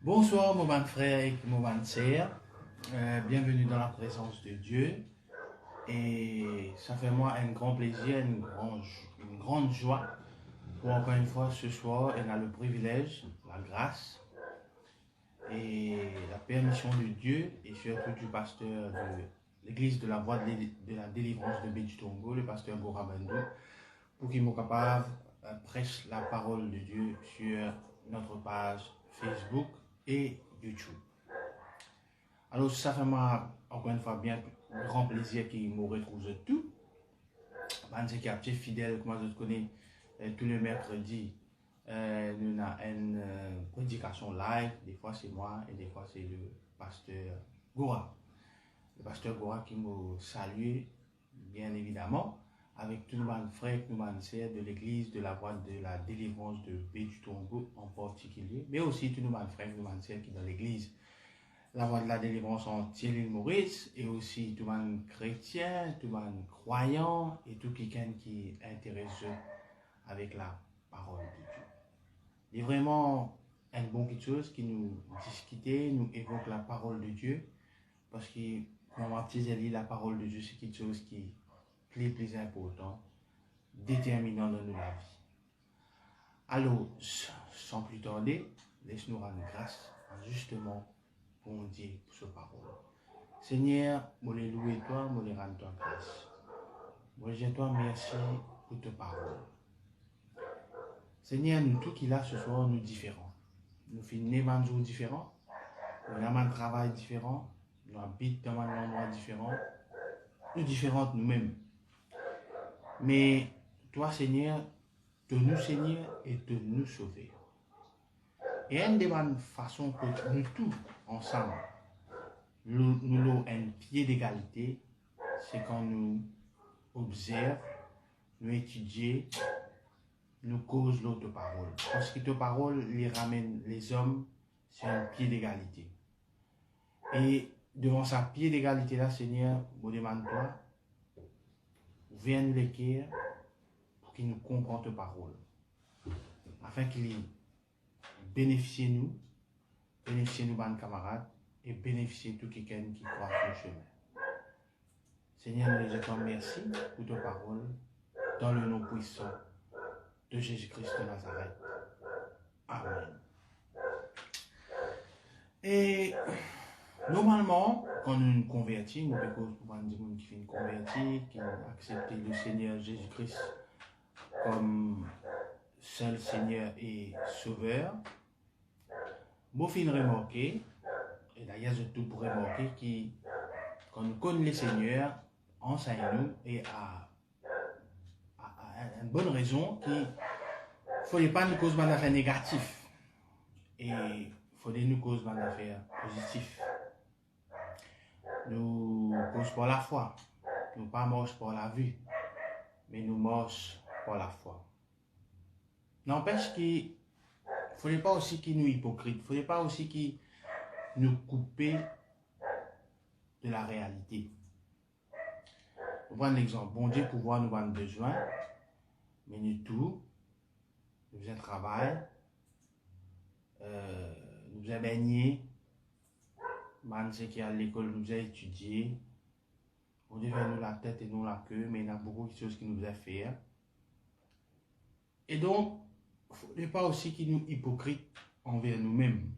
Bonsoir, mon bon frère et mon bonne sœur. Bienvenue dans la présence de Dieu. Et ça fait moi un grand plaisir, une grande joie pour encore une fois ce soir, on a le privilège, la grâce et la permission de Dieu et surtout du pasteur de l'église de la voie de la délivrance de Bédu-Tongo, le pasteur Gora Bandou, pour qu'il soit capable de prêcher la parole de Dieu sur notre page Facebook et YouTube. Alors, ça fait moi, encore une fois, bien grand plaisir qu'il me retrouve tout. Je suis un petit fidèle, comme je connais, tous les mercredis, nous avons une prédication live. Des fois, c'est moi et des fois, c'est le pasteur Gora. Le pasteur Gora qui me salue, bien évidemment, avec tous nos frères et nos sœurs de l'église de la voie de la délivrance de Bédu-Tongo en particulier, mais aussi tous nos frères et nos sœurs qui sont dans l'église la voie de la délivrance en l'île Maurice, et aussi tout le monde chrétien, tout le monde croyant, et tout quelqu'un qui est intéressé avec la parole de Dieu. Il est vraiment une bonne quelque chose qui nous discuter, nous évoque la parole de Dieu, parce que quand ma petite lit la parole de Dieu, c'est quelque chose qui est plus important, déterminant dans nos vies. Alors, sans plus tarder, laisse-nous rendre grâce justement pour Dieu pour ce parole. Seigneur, je les loue toi, je les rends toi grâce. Je toi merci pour ta parole. Seigneur, nous tous qui là ce soir, nous différents. Nous finissons un jour différent, nous avons un travail différent, nous habitons dans un endroit différent, nous différentes nous-mêmes. Mais toi, Seigneur, de nous Seigneur et de nous sauver. Et une des façons que nous tous ensemble, nous avons un pied d'égalité, c'est quand nous observons, nous étudions, nous causons l'autre parole. Parce que ta parole les ramène les hommes sur un pied d'égalité. Et devant ce pied d'égalité là, Seigneur, je demande toi, viens nous l'écrire pour qu'il nous comprenne ta parole. Afin qu'il bénéficie nous, bonnes camarades, et bénéficier tout quelqu'un qui croit sur le chemin. Seigneur, nous te merci pour ta parole, dans le nom puissant de Jésus-Christ de Nazareth. Amen. Et normalement, quand nous nous convertissons, nous pouvons dire qui fait une convertie, qui a accepté le Seigneur Jésus-Christ comme seul Seigneur et Sauveur, moi fin remarquer, et d'ailleurs je tout pour remarquer que quand nous connaissons le Seigneur, enseigne-nous et à une bonne raison qu'il ne faut pas nous causer d'affaires négatives et il faut nous causer d'affaires positives. Nous causons par la foi, nous pas marchons par la vue, mais nous marchons par la foi. N'empêche qu'il ne faudrait pas aussi qu'il nous hypocrite, il ne faudrait pas aussi qu'il nous coupe de la réalité. Pour prendre l'exemple, bon Dieu pouvoir nous avoir besoin, mais nous tout, nous faisons travail, nous faisons baigner, ceux qui à l'école nous faisons étudier, on devait nous la tête et nous la queue, mais il y a beaucoup de choses qui nous faisons faire. Et donc, il ne faudrait pas aussi qu'il nous hypocrite envers nous-mêmes.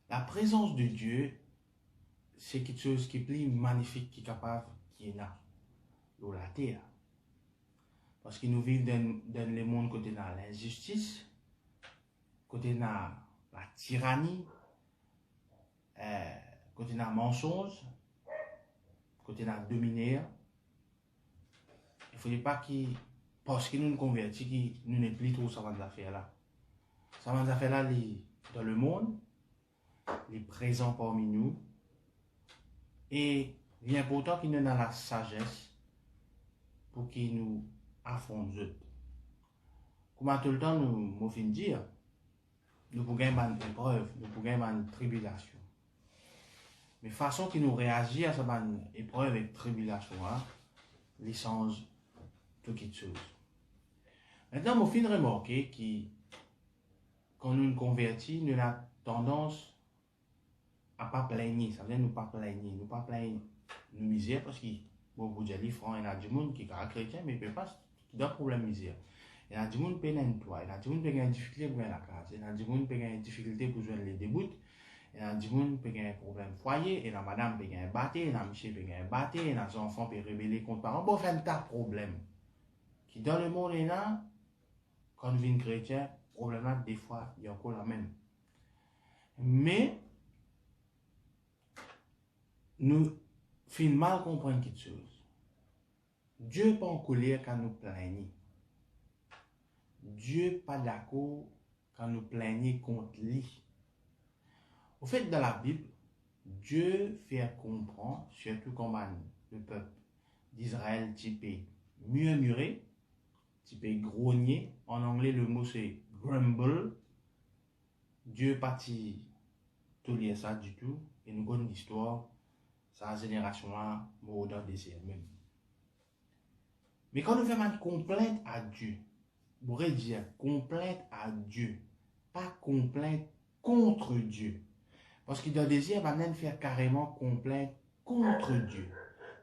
La présence de Dieu, c'est quelque chose qui est plus magnifique, qui est capable, qui est là, dans la terre. Parce que nous vivons dans le monde côté de l'injustice, côté de la tyrannie, côté de la mensonge, côté de la domination. Il ne faudrait pas qu'il, parce que nous nous convertissons, nous n'est plus trop savants de l'affaire là. Savants de l'affaire là, dans le monde, les présents parmi nous, et il est important qu'il nous ait la sagesse pour qu'il nous affronte. Comme tout le temps, nous fin dire, nous pouvons gagner une épreuve, nous pouvons gagner une tribulation. Mais façon qu'il nous réagit à cette épreuve et tribulation, les change toutes les choses. Maintenant, nous fin remarquer que quand nous nous convertis, nous avons tendance à ne pas plaigner. Ça veut dire nous pas plaigner. Nous pas plaigner nos misères parce que, bon, vous dites, franc, il y a du monde qui est chrétien, mais il ne peut pas, qui a un problème misère. Il y a du monde qui a un toit, il y a du monde qui a une difficulté pour aller à la case, il y a du monde qui a une difficulté pour joindre les débuts, il y a du monde qui a un problème foyer, il y a madame qui a un bâté, il y a monsieur qui a un bâté, il y a des enfants qui ont rebellé contre parents. Bon, enfin, un tas de problèmes qui dans le monde est là, quand nous sommes chrétiens, problème là, des fois, il y a encore la même. Mais, nous finissons mal comprendre quelque chose. Dieu n'est pas en colère quand nous plaignons. Dieu n'est pas d'accord quand nous plaignons contre lui. Au fait, dans la Bible, Dieu fait comprendre, surtout comme le peuple d'Israël typé murmurer, typé grogner. En anglais, le mot c'est grumble. Dieu n'est pas tout lié ça du tout. Et nous connaissons l'histoire, sa génération-là, mort dans le désert même. Mais quand nous faisons une complainte à Dieu, vous pourrez dire complainte à Dieu, pas complainte contre Dieu. Parce que dans le désert, va même faire carrément complainte contre Dieu.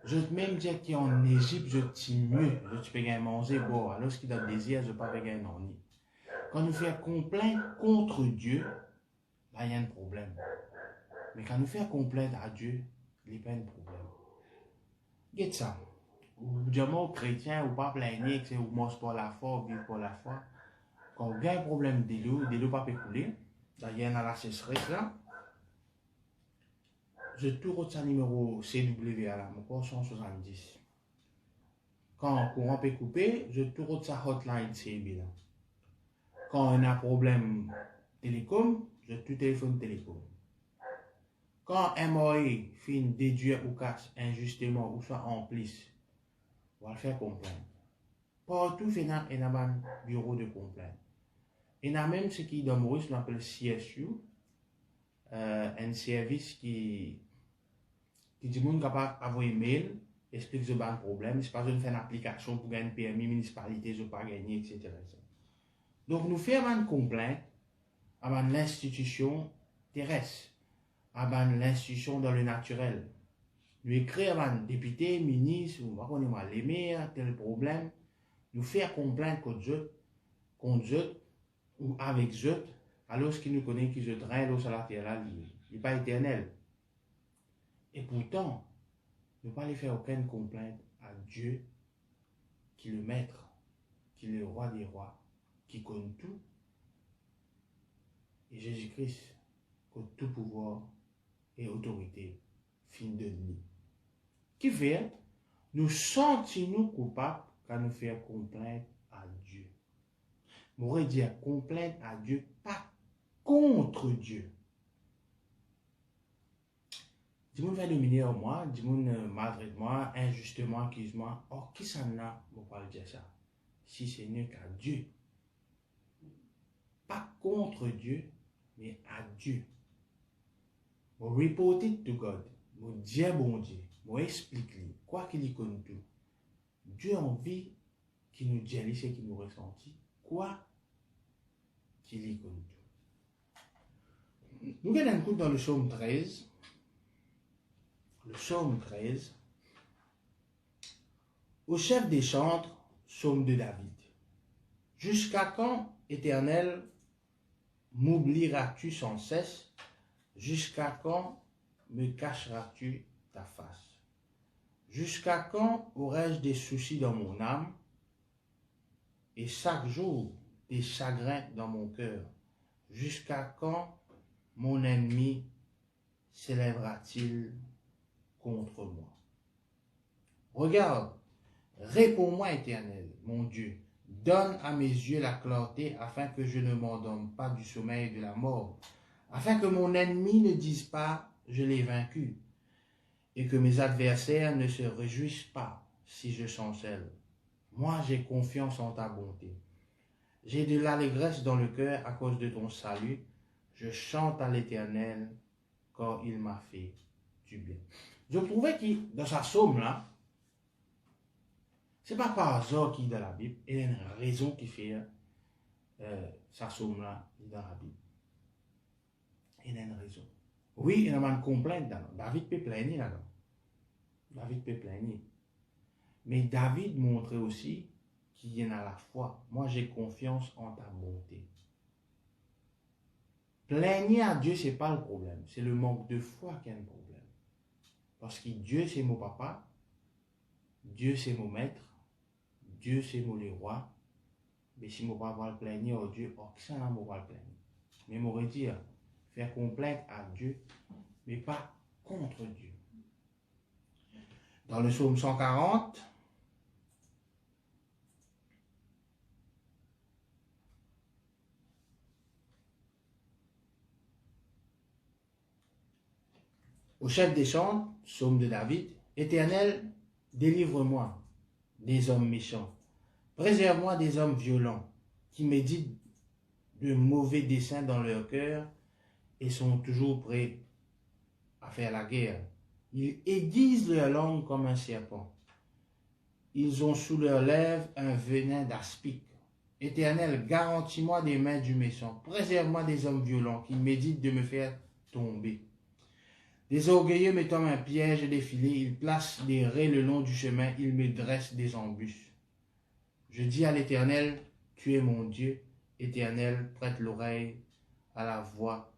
Je te même dire qu'en Égypte, je t'y mieux, je peux gagner manger, bon, alors ce qui est dans le désert, je ne peux pas gagner non. Quand nous faisons complainte contre Dieu, là, il y a un problème. Mais quand nous faisons complainte à Dieu, il n'y a pas de problème. Qu'est-ce que ça? Ou dire aux chrétiens, ou pas plaigner, que c'est ou mange pour la foi, ou vivre pour la foi. Quand on a un problème de l'eau pas peut couler, d'ailleurs, dans la sécheresse là, je tourne au numéro CW là, mon corps 170. Quand le courant peut couper, je tourne sa hotline CB là. Quand on a un problème télécom, je tout téléphone télécom. Quand MOE fait déduire ou casse injustement ou soit en plus, on va le faire complainte. Partout, il y a un bureau de complainte. Il y a même ce qui dans Maurice, on appelle CSU, un service qui dit que capable d'avoir un mail, explique ce problème, c'est pas une faire une application pour gagner un permis municipalité, je ne pas gagner, etc. Donc nous faisons une complainte à l'institution terrestre, à l'institution dans le naturel. Nous écrivons à un député, ministre, ou les maires, tel problème, nous faisons complainte contre eux, ou avec eux, alors qu'ils nous connaissent qu'ils se traînent l'eau sur la terre là, il n'est pas éternel. Et pourtant, ne pas les faire aucune complainte à Dieu, qui est le maître, qui est le roi des rois, qui connaît tout, et Jésus-Christ, qui a tout pouvoir et autorité, fin de nuit. Qui fait, nous sentons-nous coupables quand nous faisons complainte à Dieu. On pourrait dire complainte à Dieu, pas contre Dieu. Dis-moi va dominer en moi, dis-moi maltraite moi, injustement accuse-moi. Or, qui s'en a, on va pas dire ça. Si c'est mieux qu'à Dieu. Pas contre Dieu, mais à Dieu. On report it to God. On dit bon Dieu. On explique-lui. Quoi qu'il y connaît tout. Dieu a envie qu'il nous dise ce qu'il nous ressentit. Quoi qu'il y connaît tout. Nous regardons un coup dans le psaume 13. Le psaume 13. Au chef des chantres, psaume de David. Jusqu'à quand, Éternel, m'oublieras-tu sans cesse? Jusqu'à quand me cacheras-tu ta face? Jusqu'à quand aurais-je des soucis dans mon âme et chaque jour des chagrins dans mon cœur? Jusqu'à quand mon ennemi s'élèvera-t-il contre moi? Regarde, réponds-moi, Éternel, mon Dieu. Donne à mes yeux la clarté afin que je ne m'endorme pas du sommeil de la mort, afin que mon ennemi ne dise pas « je l'ai vaincu » et que mes adversaires ne se réjouissent pas si je chancelle. Moi, j'ai confiance en ta bonté. J'ai de l'allégresse dans le cœur à cause de ton salut. Je chante à l'Éternel car il m'a fait du bien. Je trouvais que dans sa psaume là, c'est pas par hasard qu'il est dans la Bible, il y a une raison qui fait ça somme là, dans la Bible. Il y a une raison. Oui, il y a une complainte là. David peut plaigner là-dedans. David peut plaigner. Mais David montrait aussi qu'il y en a la foi. Moi, j'ai confiance en ta bonté. Plaigner à Dieu, ce n'est pas le problème. C'est le manque de foi qui est un problème. Parce que Dieu, c'est mon papa. Dieu, c'est mon maître. Dieu, c'est mon roi. Mais si mon papa va le plaigner à Dieu, ça n'a pas le plaigner. Mais m'aurait dit, faire complainte à Dieu, mais pas contre Dieu. Dans le psaume 140, au chef des chants, psaume de David, Éternel, délivre-moi des hommes méchants. Préserve-moi des hommes violents qui méditent de mauvais desseins dans leur cœur et sont toujours prêts à faire la guerre. Ils aiguisent leur langue comme un serpent. Ils ont sous leurs lèvres un venin d'aspic. Éternel, garantis-moi des mains du méchant. Préserve-moi des hommes violents qui méditent de me faire tomber. Des orgueilleux me tendent un piège et des filets. Ils placent des raies le long du chemin. Ils me dressent des embûches. Je dis à l'Éternel, tu es mon Dieu. Éternel, prête l'oreille à la voix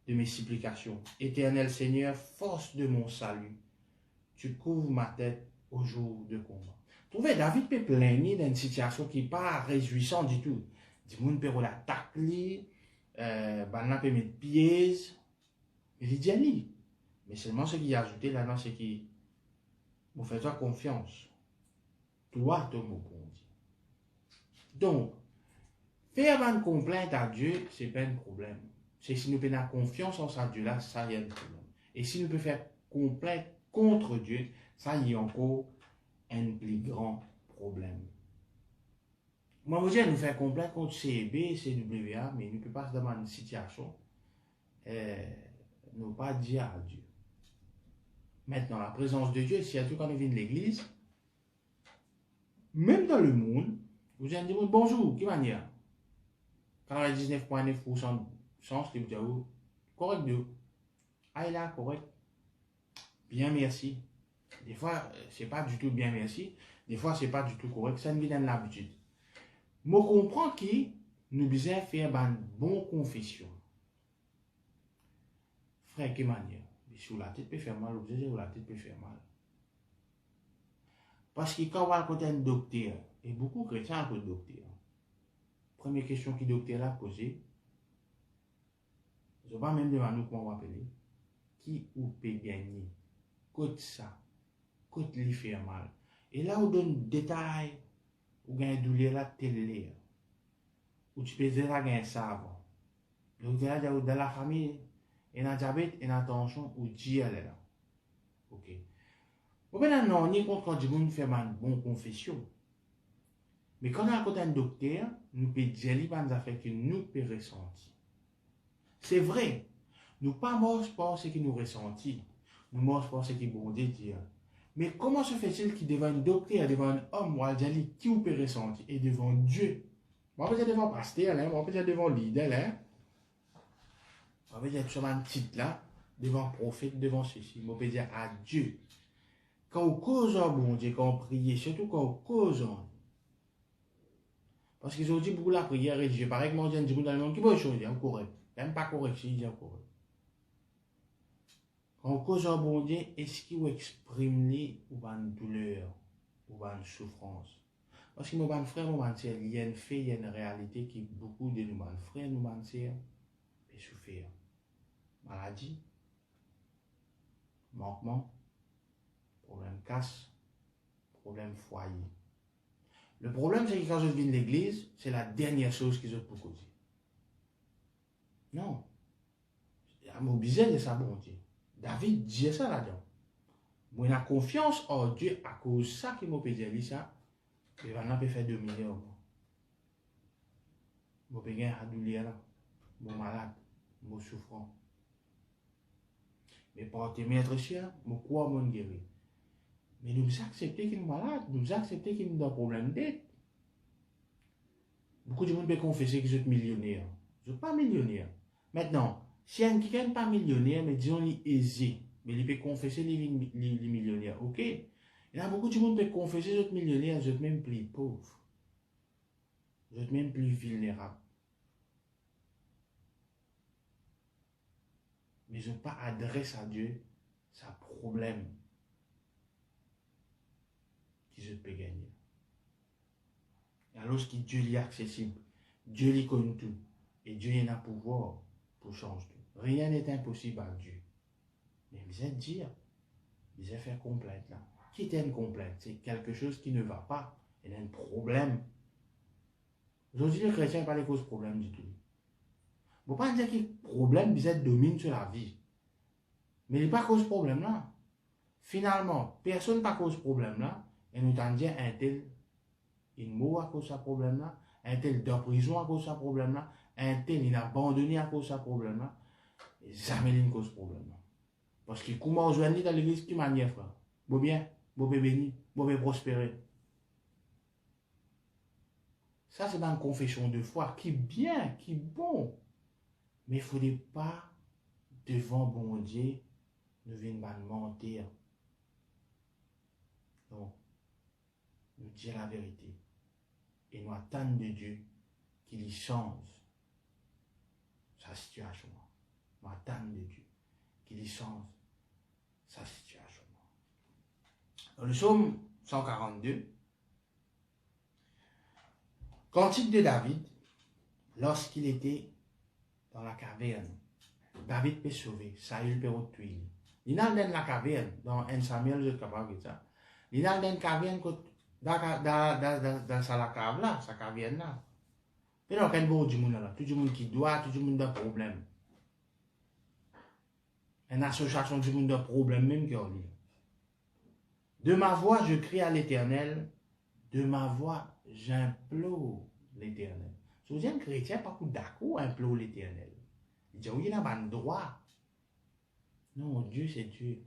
de mes supplications. Éternel Seigneur, force de mon salut, tu couvres ma tête au jour de combat. Trouvez, David peut plaigner d'une situation qui n'est pas réjouissante du tout. Du monde peut l'attaquer, banana peut mettre piège, mais il dit à lui. Mais seulement ce qui est ajouté là-dedans, c'est qu'il vous faites confiance. Toi, ton mot bon Dieu. Donc, faire une complainte à Dieu, ce n'est pas un problème. C'est si nous faisons confiance en ça Dieu là, ça y a un problème. Et si nous pouvons faire complainte contre Dieu, ça y a encore un plus grand problème. Moi, vous dites, nous faire complainte contre CB, CWA, mais nous ne pouvons pas se demander une situation, nous pas dire à Dieu. Maintenant, la présence de Dieu, si quand on vient de l'église, même dans le monde, vous allez dire bonjour, qui manière? 99,9% de chance de vous dire correct de ah là, correct. Bien merci. Des fois, c'est pas du tout bien merci. Des fois, c'est pas du tout correct. Ça nous vient dans l'habitude. Je comprends que nous devons faire une bonne confession. Frère, quelle manière? Si la tête peut faire mal, vous savez, la tête peut faire mal. Parce que quand on va rencontrer un docteur, et beaucoup de chrétiens ont un docteur, première question que le docteur a posée, je ne vais pas même demander comment on va appeler, qui ou peut gagner, côté ça, côté lui faire mal. Et là, on donne des détails, ou gagne douleur là, telle ou tu peux dire là, gagne savon. Donc, dans la famille, il y a un diabète, il y a une tension, ou Dieu est là. Ok. Bon, ben non, on est contre quand on fait une bonne confession. Mais quand on a un docteur, nous pouvons dire les affaires que nous pouvons ressentir. C'est vrai. Nous ne pas mangent pas ce que nous ressentons. Nous ne mangeons pas ce que bon Dieu dit. Mais comment se fait-il qu'il devant un docteur, devant un homme, ou dire qui vous peut ressentir, et devant Dieu? Moi, je vais dire devant le pasteur, moi, je vais dire devant le leader, moi, je vais dire sur un titre là, devant le prophète, devant ceci. Moi, je vais dire à Dieu. Quand on cause en bon Dieu, quand on prie, surtout quand on cause en. Parce qu'ils ont dit beaucoup la prière religieux. Pareil que moi, je dis dans le monde qui peut changer, c'est correct. Même pas correct, c'est correct. Quand on cause en bon Dieu, est-ce qu'il exprime ou une douleur, ou une souffrance? Parce que nos frères, nos sœurs, il y a une fait, il y a une réalité qui beaucoup de nos frères, nos sœurs, peuvent souffrir. Maladie, manquement, problème casse, problème foyer. Le problème, c'est que quand je viens de l'église, c'est la dernière chose qu'ils ont pour causer. Non. Je obligé de ça, bon Dieu. David dit ça là-dedans. Moi, j'ai confiance en Dieu à cause de ça qui m'a dit ça. Et maintenant, je peux faire 2 millions. Je peux gagner à douleur là. Je suis malade. Je suis souffrant. Mais par tes maîtres chers, je crois que je guéri. Mais nous acceptons qu'il est malade. Nous acceptons qu'il a un problème d'aide. Beaucoup de monde peut confesser que vous êtes millionnaire. Vous n'êtes pas millionnaire. Maintenant, si un quelqu'un n'est pas millionnaire, mais disons il est aisé, mais il peut confesser les millionnaires, ok? Il y a beaucoup de monde qui peut confesser que vous êtes millionnaire, vous êtes même plus pauvre. Vous êtes même plus vulnérable. Mais ils n'ont pas adressé à Dieu sa problème qu'ils peuvent gagner. Alors que Dieu est accessible, Dieu lui connaît tout, et Dieu a le pouvoir pour changer tout. Rien n'est impossible à Dieu. Mais vous êtes dire, vous êtes faire complète là. Qui est une complète? C'est quelque chose qui ne va pas. Il y a un problème. Aujourd'hui, les chrétiens n'ont pas les causes problèmes du tout. Vous ne pouvez pas dire que le problème, vous êtes domine sur la vie. Mais il n'est pas cause problème là. Finalement, personne n'a cause problème là. Et nous t'en dire un tel, il meurt à cause de ce problème là. Un tel de prison à cause de ce problème là. Un tel, il a abandonné à cause de ce problème là. Et jamais il cause problème là. Parce que comment on joue dans l'église, qui manière, frère? Bon bien, bon béni, bon prospérer. Ça, c'est dans une confession de foi qui est bien, qui est bon. Mais il ne faudrait pas, devant bon Dieu, nous venir mentir. Non. Nous dire la vérité. Et nous attendre de Dieu qu'il change sa situation. Nous attendre de Dieu qu'il change sa situation. Dans le psaume 142, cantique de David, lorsqu'il était dans la caverne, David peut sauver, Saül peut tuer. Il n'a pas dans la caverne, dans 1 Samuel, je suis capable de ça. Il n'a pas dans la caverne, dans la cave là, sa caverne là. Mais non, quel beau du monde là, tout le monde qui doit, tout le monde a problème. Une association du monde de problème même qui a lieu. De ma voix, je crie à l'Éternel. De ma voix, j'implore l'Éternel. Si vous êtes un chrétien, pas d'accord, implore l'Éternel. Il dit, oui, il n'a pas de droit. Non, Dieu, c'est Dieu.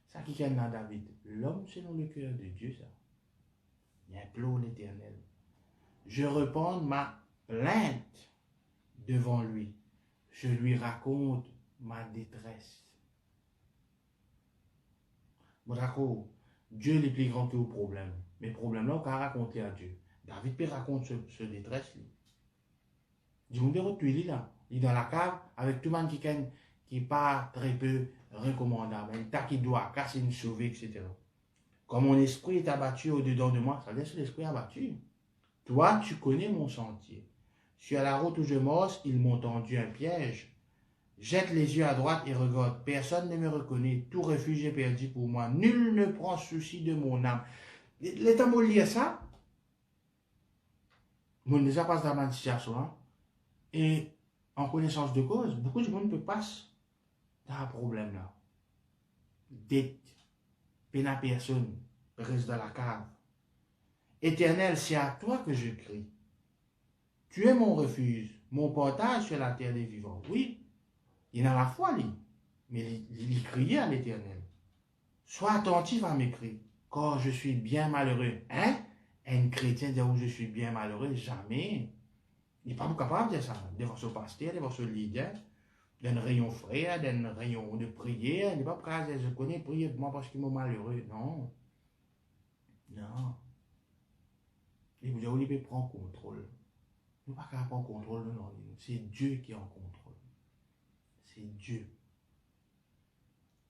Ça qui est dans David. L'homme selon le cœur de Dieu, ça. Il implore l'Éternel. Je réponds ma plainte devant lui. Je lui raconte ma détresse. Bon, d'accord, Dieu est plus grand que vos problèmes. Mais problème là, on peut raconter à Dieu. David peut raconter ce détresse. Du monde de tuer là. Il est dans la cave avec tout le monde qui n'est pas très peu recommandable. Il qui doit casser une sauver, etc. Comme mon esprit est abattu au-dedans de moi, ça veut dire que l'esprit est abattu. Toi, tu connais mon sentier. Sur la route où je marche, ils m'ont tendu un piège. Jette les yeux à droite et regarde. Personne ne me reconnaît. Tout refuge est perdu pour moi. Nul ne prend souci de mon âme. L'état de lire ça, on déjà passe dans ma situation. Et en connaissance de cause, beaucoup de monde peut passer dans un problème là. Dette, peine à personne, reste dans la cave. Éternel, c'est à toi que je crie. Tu es mon refuge, mon portage sur la terre des vivants. Oui, il a la foi, lui, mais il criait à l'Éternel. Sois attentif à mes cris, car je suis bien malheureux. Hein? Un chrétien dit, oh, je suis bien malheureux, jamais. Il n'est pas capable de dire ça. Devant son pasteur, devant son leader, d'un rayon frère, d'un rayon de prière. Il n'est pas capable de dire, je connais prier pour moi parce qu'il est malheureux. Non. Non. Il vous dit, il peut prendre contrôle. Il n'est pas capable de prendre contrôle de nos vies. C'est Dieu qui est en contrôle. C'est Dieu.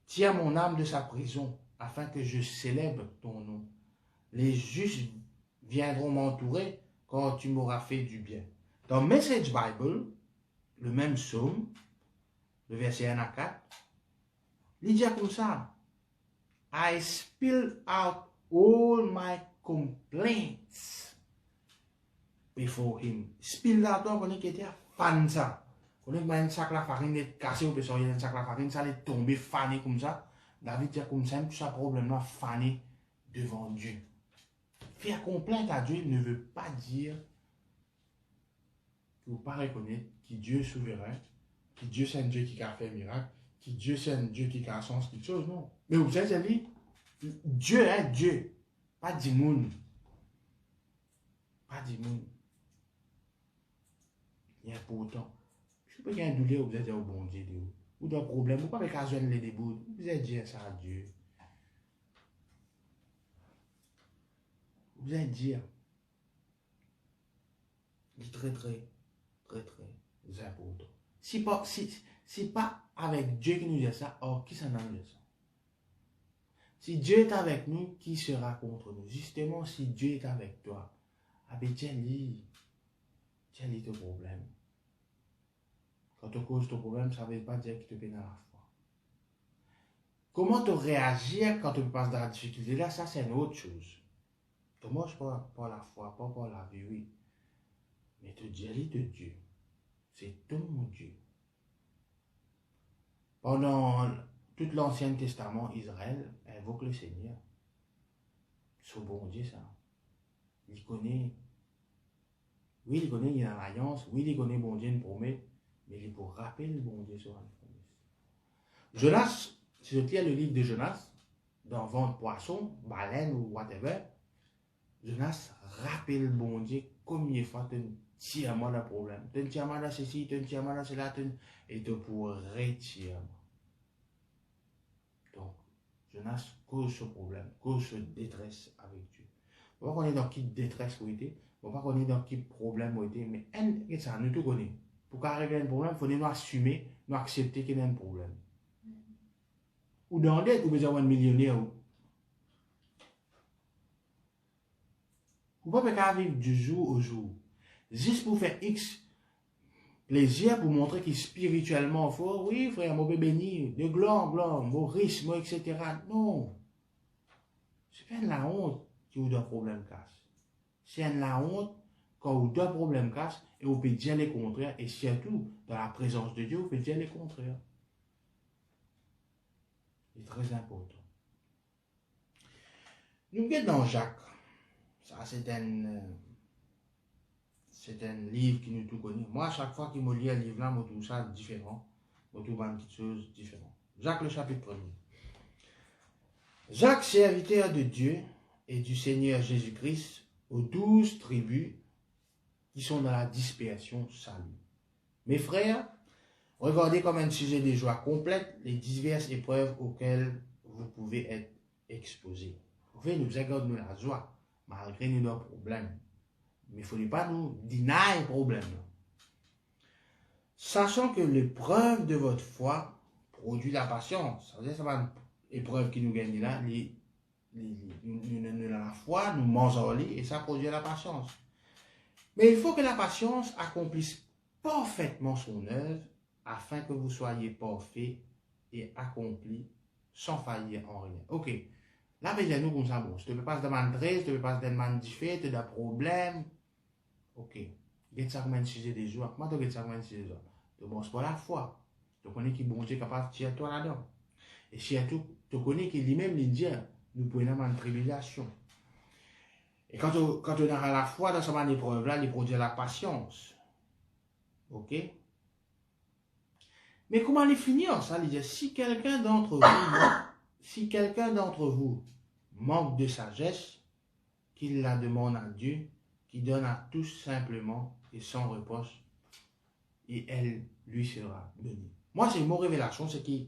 Tire mon âme de sa prison, afin que je célèbre ton nom. Les justes viendront m'entourer quand tu m'auras fait du bien. Dans Message Bible, le même psaume, le verset 1 à 4, il dit comme ça, I spill out all my complaints before him. Spill out, on connaît qui était fan ça. On a un sac la farine est cassé au pétrole, il y a un sac la farine, ça est tombé fané comme ça. David dit comme ça, tout ça problème là fané devant Dieu. Faire complainte à Dieu ne veut pas dire que vous ne pas reconnaître que Dieu est souverain, que Dieu c'est un Dieu qui a fait un miracle, que Dieu c'est un Dieu qui a sens quelque chose, non. Mais vous savez, Dieu est Dieu, pas du monde. Pas du monde. Il y a pourtant. Je peux gagner un douleur, vous êtes au bon Dieu. Ou d'un problème, ou pas avec un jeune les débouts. Vous êtes dit ça à Dieu. Vous êtes dit. C'est très, très, très, très important. Si pas avec Dieu qui nous dit ça, or qui s'en a dit ça? Si Dieu est avec nous, qui sera contre nous? Justement, si Dieu est avec toi, tiens, lis ton problème. Quand tu causes ton problème, ça ne veut pas dire qu'il te peine à la foi. Comment tu réagis quand tu passes dans la difficulté? Là, ça, c'est une autre chose. Tu ne marches pas par la foi, pas par la vie, oui. Mais tu dis, lis de Dieu. C'est ton Dieu. Pendant tout l'Ancien Testament, Israël invoque le Seigneur. C'est bon Dieu, ça. Il connaît. Oui, il connaît, il y a une alliance. Oui, il connaît, bon Dieu, une promesse. Mais il faut rappeler le bon Dieu sur la promesse. Jonas, si je lis le livre de Jonas, dans ventre poisson, baleine ou whatever, Jonas rappelle le bon Dieu combien de fois tu tires moi le problème. Tu tires moi là ceci, tu tires moi là cela, et tu pourras retirer. Donc, Jonas cause ce problème, cause ce détresse avec Dieu. On va connaître dans qui détresse vous était, on va connaître dans qui problème vous était, mais ça, nous tout connaissons. Pour qu'arriver à un problème, il faut nous assumer, nous accepter qu'il y a un problème. Ou dans l'aide, vous besoin d'un millionnaire. Vous ne pouvez pas vivre du jour au jour. Juste pour faire X plaisir, pour montrer qu'il est spirituellement fort. Oui, frère, mon bébé béni, de gloire, mon riche, etc. Non. C'est pas la honte qui vous donne problème casse. C'est la honte quand vous donne problème casse et vous pouvez dire les contraires. Et surtout, dans la présence de Dieu, vous pouvez dire les contraires. C'est très important. Nous sommes dans Jacques. Ça, c'est un livre qui nous tout connaît. Moi, à chaque fois qu'il me lit un livre-là, je trouve ça différent. Je trouve une petite chose différente. Jacques, le chapitre 1er. Jacques, serviteur de Dieu et du Seigneur Jésus-Christ, aux 12 tribus qui sont dans la dispersion, salut. Mes frères, regardez comme un sujet de joie complète les diverses épreuves auxquelles vous pouvez être exposés. Vous pouvez nous accorder la joie, malgré nos problèmes. Mais il ne faut pas nous deny le problème. Sachant que l'épreuve de votre foi produit la patience. Ça veut dire que c'est pas une épreuve qui nous gagne là. La foi, nous mangeons et ça produit la patience. Mais il faut que la patience accomplisse parfaitement son œuvre afin que vous soyez parfaits et accomplis sans faillir en rien. Ok. Là, nous comme ça, bon, si tu ne peux pas se demander, si tu ne peux pas se demander différent, tu as des problèmes. Ok. Get ça comme un sujet de joie. Moi, tu get ça comme un sujet de joie. Tu ne manges pas la foi. Tu connais qui bon Dieu est capable de tirer toi là-dedans. Et surtout, tu connais qu'il lui-même, il dit, nous prenons une tribulation. Et quand on a la foi dans cette épreuve-là, il produit la patience. Ok? Mais comment les finir ça? Il dit, si quelqu'un d'entre vous manque de sagesse, qu'il la demande à Dieu, qui donne à tous simplement et sans reproche, et elle lui sera donnée. Moi, c'est mon révélation, c'est que,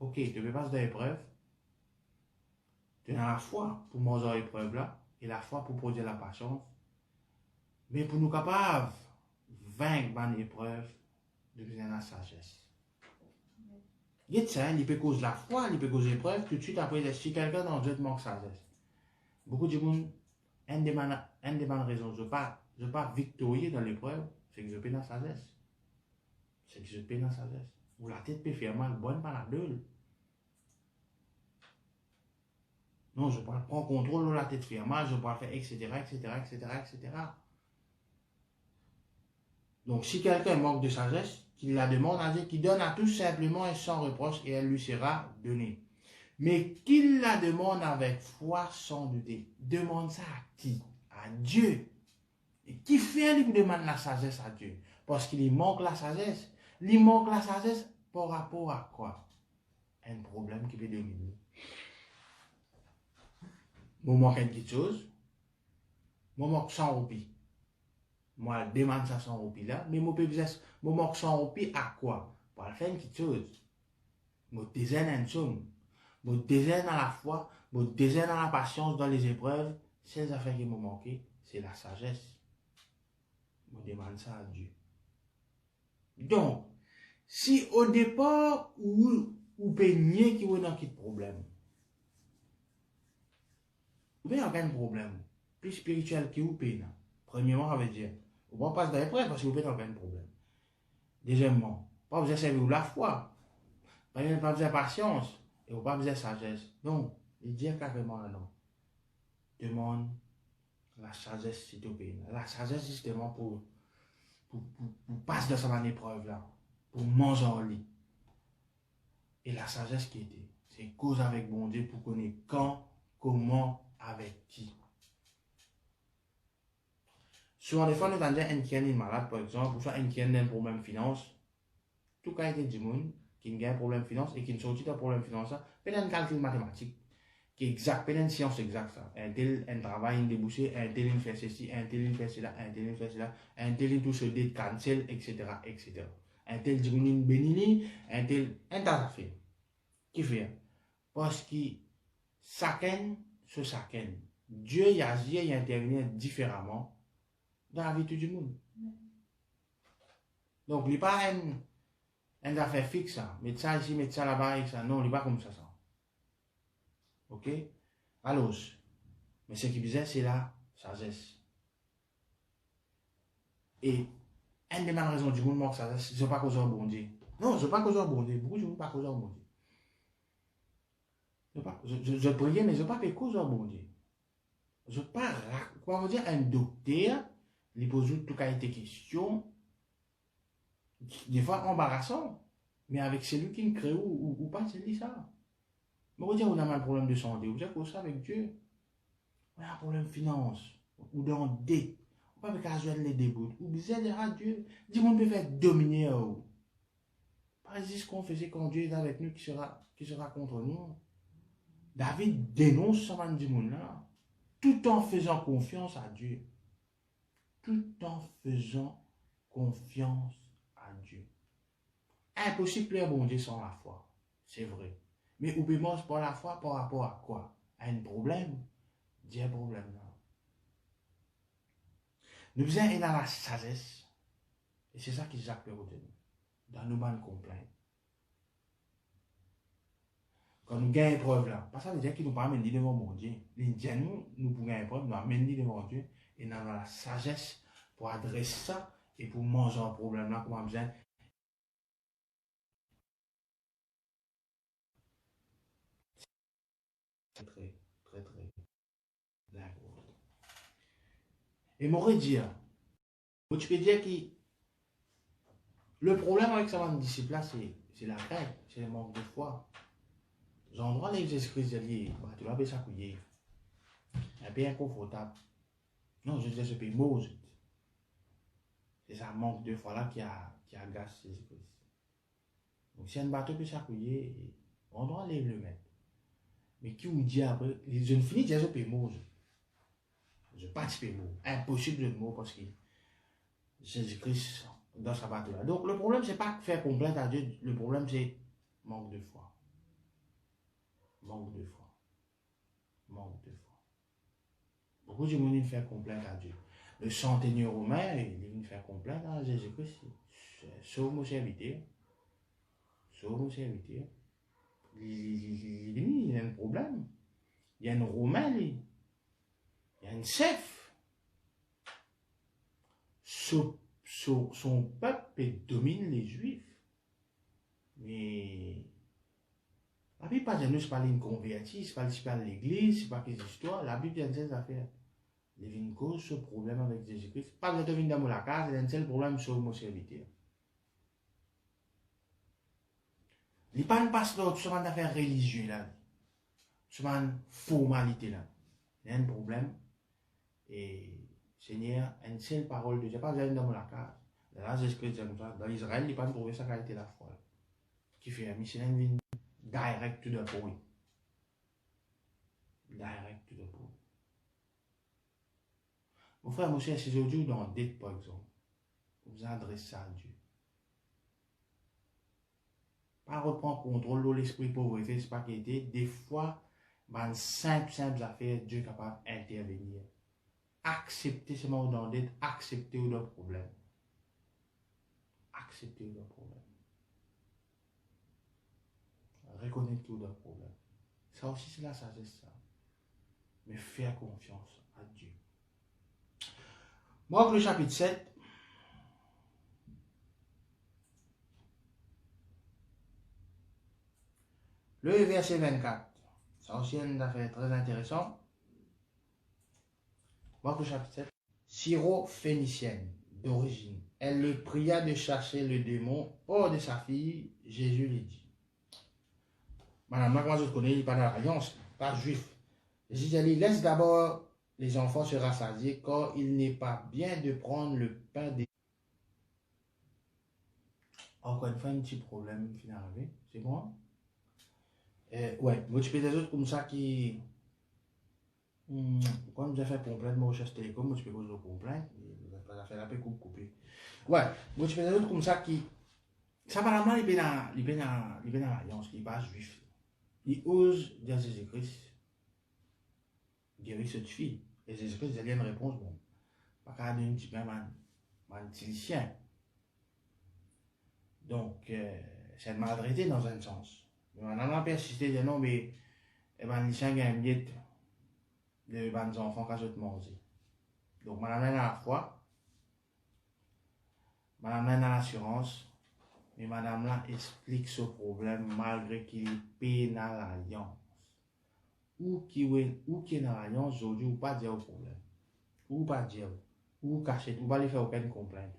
ok, tu ne peux pas dans l'épreuve, tu as la foi pour manger l'épreuve là, et la foi pour produire la patience, mais pour nous capables de vaincre l'épreuve, nous besoin de la sagesse. Il peut causer la foi, il peut causer l'épreuve, tout de suite après, si quelqu'un dans Dieu manque sagesse. Beaucoup de monde, une des bonnes raisons, je ne veux pas victorier dans l'épreuve, c'est que je paie dans la sagesse. C'est que je paie dans la sagesse. Ou la tête peut faire mal, bonne par la gueule. Non, je ne peux pas prendre contrôle de la tête faire mal, je ne peux pas faire, etc., etc., etc., etc. Donc, si quelqu'un manque de sagesse, qu'il la demande à Dieu, qu'il donne à tous simplement et sans reproche, et elle lui sera donnée. Mais qu'il la demande avec foi sans douter. Demande ça à qui? À Dieu. Et qui fait lui demande la sagesse à Dieu? Parce qu'il manque la sagesse. Il manque la sagesse par rapport à quoi? Un problème qui peut dominer. Moi manque quelque chose. Moi manque 100 roupies. moi, demande ça 100 roupies là, mais moi, je manque 100 roupies à quoi? Pour faire une petite chose. Moi, désert en somme. Moi, désert à la foi, moi, désert à la patience dans les épreuves. Ces affaires qui m'ont manqué, c'est la sagesse. Je demande ça à Dieu. Donc, si au départ, ou peignez qui vous dans quel problème, vous n'avez aucun problème, plus spirituel que vous peignez. Premièrement, ça veut dire, vous ne passez pas d'épreuve parce que vous n'avez aucun problème. Deuxièmement, pas besoin de servir la foi, pas besoin de patience, et vous pas besoin de sagesse. Donc, il dit carrément non. Demande la sagesse si tu payes. La sagesse, justement, pour passer dans cette épreuve là, pour manger en lit. Et la sagesse qui était, c'est cause avec bon Dieu pour connaître quand, comment, avec qui. Souvent, des fois, nous avons un qui est malade, par exemple, ou soit un qui a un problème de finance. Tout cas, il y a des gens qui ont un problème de finance et qui ne sortent d'un problème de finance, peut-être un calcul mathématique qui est exact, peut-être une science exacte. Un tel, un travail, un débouché, un tel, il fait ceci, un tel, il fait cela, un tel, il fait cela, un tel, il touche des cancel, etc., etc. Un tel, dit une bénini, un tel, un tas de fait. Qui fait? Parce que chacun se chacun. Dieu y agit et intervient différemment dans la vie de tout le monde. Donc, il n'est pas une affaire fixe, mettre ça ici, mettre ça là-bas, et ça. Non, il n'est pas comme ça. Ok? Alors, mais ce qui disait, c'est la sagesse. Et une des mêmes raisons du monde manque sagesse, c'est pas cause de bon Dieu. Non, je ne pas cause de bon Dieu. Beaucoup de gens ne pas cause de bon Dieu. Je priais, mais je ne pas fait cause de bon Dieu. Je ne pas, comment vous dire, un docteur, il pose tout cas des questions, des fois embarrassant, mais avec celui qui me crée ou pas, c'est lui ça. Mais vous dire, on a un problème de santé, vous êtes comme ça avec Dieu. On a un problème de finance, ou dans dette, ou pas avec la les débuts, ou bizarre de Dieu. Dis-moi, on peut faire dominer à vous. Pas ce qu'on faisait quand Dieu est avec nous qui sera contre nous. David dénonce ce man du monde là, tout en faisant confiance à Dieu. Tout en faisant confiance à Dieu. Impossible de plaire bon Dieu sans la foi. C'est vrai. Mais ou mange par la foi par rapport à quoi? À un problème. Dis un problème là. Nous faisons dans la sagesse. Et c'est ça qui Jacques peut retenir. Dans nos bandes complètes. Quand nous gagnons épreuve là, parce que ça veut dire qu'il nous pas amener devant mon Dieu. Les Indiens, nous pour gagner épreuve, nous amener devant Dieu. Et nous avons la sagesse pour adresser ça et pour manger un problème là, comme on besoin. Très, très, très, très. D'accord. Et m'aurait dit, tu peux dire que le problème avec ça, disciple là, c'est la règle, c'est le manque de foi. J'endroit les Jésus-Christ dit, tu vas ça couiller. Un peu inconfortable. Non, je dis ce pays Mose. C'est ça manque de foi là qui agace Jésus-Christ. Donc si un bateau peut s'accouiller, on doit aller le mettre. Mais qui vous dit après, les jeunes filles disent ce pays Mose. Je participe mot. Impossible de mot parce que Jésus-Christ dans sa bateau là. Donc le problème c'est pas faire complainte à Dieu, le problème c'est manque de foi. Manque de foi. Manque de foi. Beaucoup de monde faire complainte à Dieu. Le centenier romain, il fait complainte à Jésus-Christ. Sauve mon serviteur. Sauve mon serviteur. Il y a un problème. Il y a un Romain, il y a un chef. Son peuple domine les Juifs. Mais la Bible pas de parler une convertie, c'est pas l'église, c'est pas des histoires. La Bible a des affaires. Il y a une cause, ce problème avec Jésus-Christ. Pas de venir dans la case, il y a un seul problème sur mon serviteur. Il n'y a pas un pasteur, ce man d'affaires religieux là. Ce man formalité là. Il y a un problème. Et Seigneur, une seule parole de Dieu, pas besoin dans la case. Là, Jésus-Christ comme ça. Dans Israël, il n'y a pas trouvé ça qualité la foi. Qui fait un missionnaire vient direct to the point. Direct to the point. Mon frère, mon cher, si aujourd'hui dans dette, par exemple, vous adressez ça à Dieu. Pas reprendre contrôle de l'esprit pauvreté, c'est pas qu'il était. Des fois, dans simple affaires, Dieu est capable d'intervenir. Accepter ce moment dans dette, accepter le problème. Accepter le problème. Reconnaître tout le problème. Ça aussi, c'est la sagesse, ça. Mais faire confiance à Dieu. Marc le chapitre 7. Le verset 24. Ça aussi, une affaire très intéressante. Marc le chapitre 7. Syro-phénicienne d'origine. Elle le pria de chasser le démon hors de sa fille. Jésus lui dit. Madame, moi je connais, il n'est pas dans l'alliance, pas juif. Jésus dit, laisse d'abord les enfants se rassasier, car il n'est pas bien de prendre le pain des... Encore une fois, un petit problème qui est arrivé, c'est bon? Ouais, moi je peux des autres comme ça qui... Quand j'ai fait complainte, moi je cherche télécom, moi je peux poser le complainte, ça fait la paix couper. Ouais, moi je peux des autres comme ça qui... Ça, madame, là, il est dans l'alliance, il n'est pas juif. Il ose dire Jésus-Christ, guérir cette fille. Et Jésus-Christ, il a une réponse, bon, pas qu'à donner un petit peu un tilicien. Donc, c'est maltraité dans un sens. Mais on a persisté, de non, mais, eh ben, les chiens gagnent miette de les enfants qui ont mangé. Donc, madame a la foi, madame a l'assurance, mais madame là explique ce problème malgré qu'il est dans l'alliance. Ou qui est dans l'alliance aujourd'hui, ou pas dire au problème. Ou pas dire, ou cacher, ou pas lui faire aucune complainte.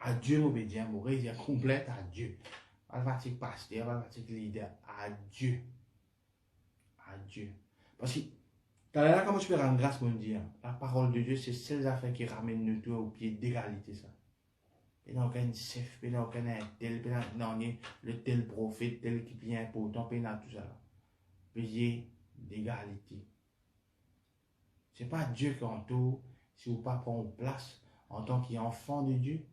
À Dieu m'obéir, m'obéir complète à Dieu. Pas le fatigue pasteur, pas le fatigue leader, à Dieu. À Dieu. Parce que, là, comment je peux rendre grâce, mon Dieu? La parole de Dieu, c'est celles affaires qui ramènent nous tous au pied d'égalité, ça. Il n'y a aucun chef, il n'y a aucun tel, le tel prophète, tel qui est important, il n'y a tout ça. Payer d'égalité. Ce n'est pas Dieu qui entoure si vous ne pas prendre place en tant qu'enfant de Dieu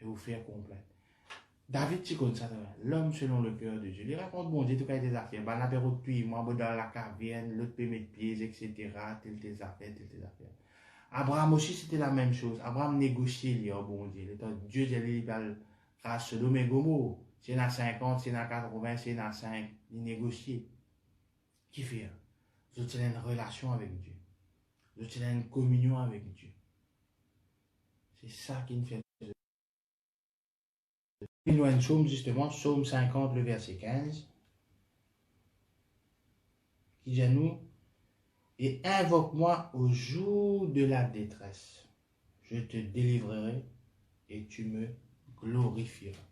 et vous faire complète. David, tu connais ça, l'homme selon le cœur de Dieu. Il raconte, bon Dieu, tout cas des affaires. Ben, l'apéro de pluie, moi, dans la caverne, l'autre peut mettre pieds, etc. Telles tes affaires, telles tes affaires. Abraham aussi, c'était la même chose. Abraham négociait, il dit, oh bon Dieu, Dieu, il a grâce à Sodome et Gomorrhe. C'est dans 50, c'est dans 80, c'est dans 5. Il négociait. Qui fait? Vous avez une relation avec Dieu. Vous avez une communion avec Dieu. C'est ça qui nous fait. Il nous a un psaume, justement, psaume 50, le verset 15, qui dit à nous, et invoque-moi au jour de la détresse. Je te délivrerai et tu me glorifieras.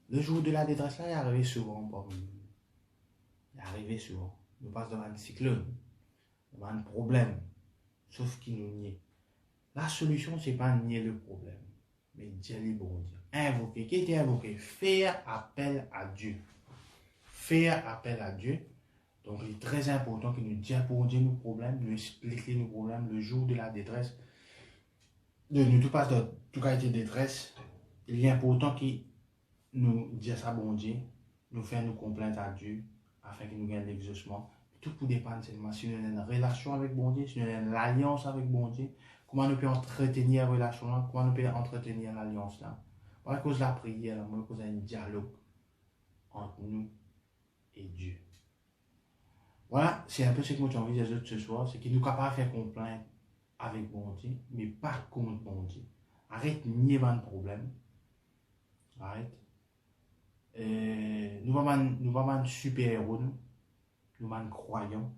Le jour de la détresse, là, il est arrivé souvent parmi nous. Il est arrivé souvent. Nous passons devant un cyclone, devant un problème, sauf qu'il nous nie. La solution, ce n'est pas nier le problème, mais dire les bons Dieu. Invoquer. Qui était invoqué? Faire appel à Dieu. Faire appel à Dieu. Donc, il est très important que nous disions pour Dieu nos problèmes, nous expliquer nos problèmes le jour de la détresse. De nous tout passe de tout cas de détresse. Il est important qu'il nous dise ça, bon Dieu, nous faire nos complaintes à Dieu, afin qu'il nous gagne l'exaucement. Tout pour dépendre seulement si nous avons une relation avec bon Dieu, si nous avons une alliance avec bon Dieu, comment nous pouvons entretenir la relation là, comment nous pouvons entretenir l'alliance là. À cause de la prière, à cause d'un dialogue entre nous et Dieu. Voilà, c'est un peu ce que moi j'ai envie de dire ce soir, c'est qu'il nous capable de faire complainte avec bon Dieu, mais pas contre bon Dieu. Arrête de nier le problème. Arrête. Nous ne sommes pas super-héros, nous sommes croyants.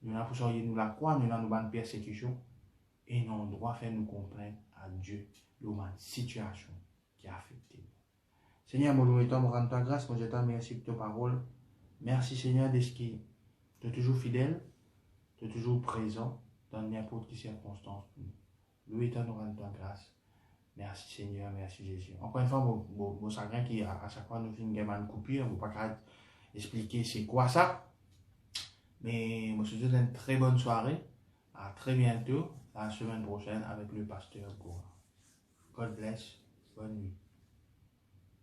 Nous avons pour nous la croix, nous avons une persécution. Et nous avons droit de faire nous complaindre à Dieu de la situation qui a affecté nous. Seigneur, mon loué, toi, me rends ta grâce, mon Dieu, merci pour ta parole. Merci, Seigneur, de ce qui tu es toujours fidèle, tu es toujours présent dans n'importe quelle circonstance. Loué, toi, nous rends ta grâce. Merci, Seigneur, merci, Jésus. Encore une fois, mon chagrin qui, à chaque fois, nous finissons une coupure, on ne peut pas expliquer c'est quoi ça. Mais je vous souhaite une très bonne soirée. À très bientôt. la semaine prochaine avec le pasteur Goa. God bless. Bonne nuit.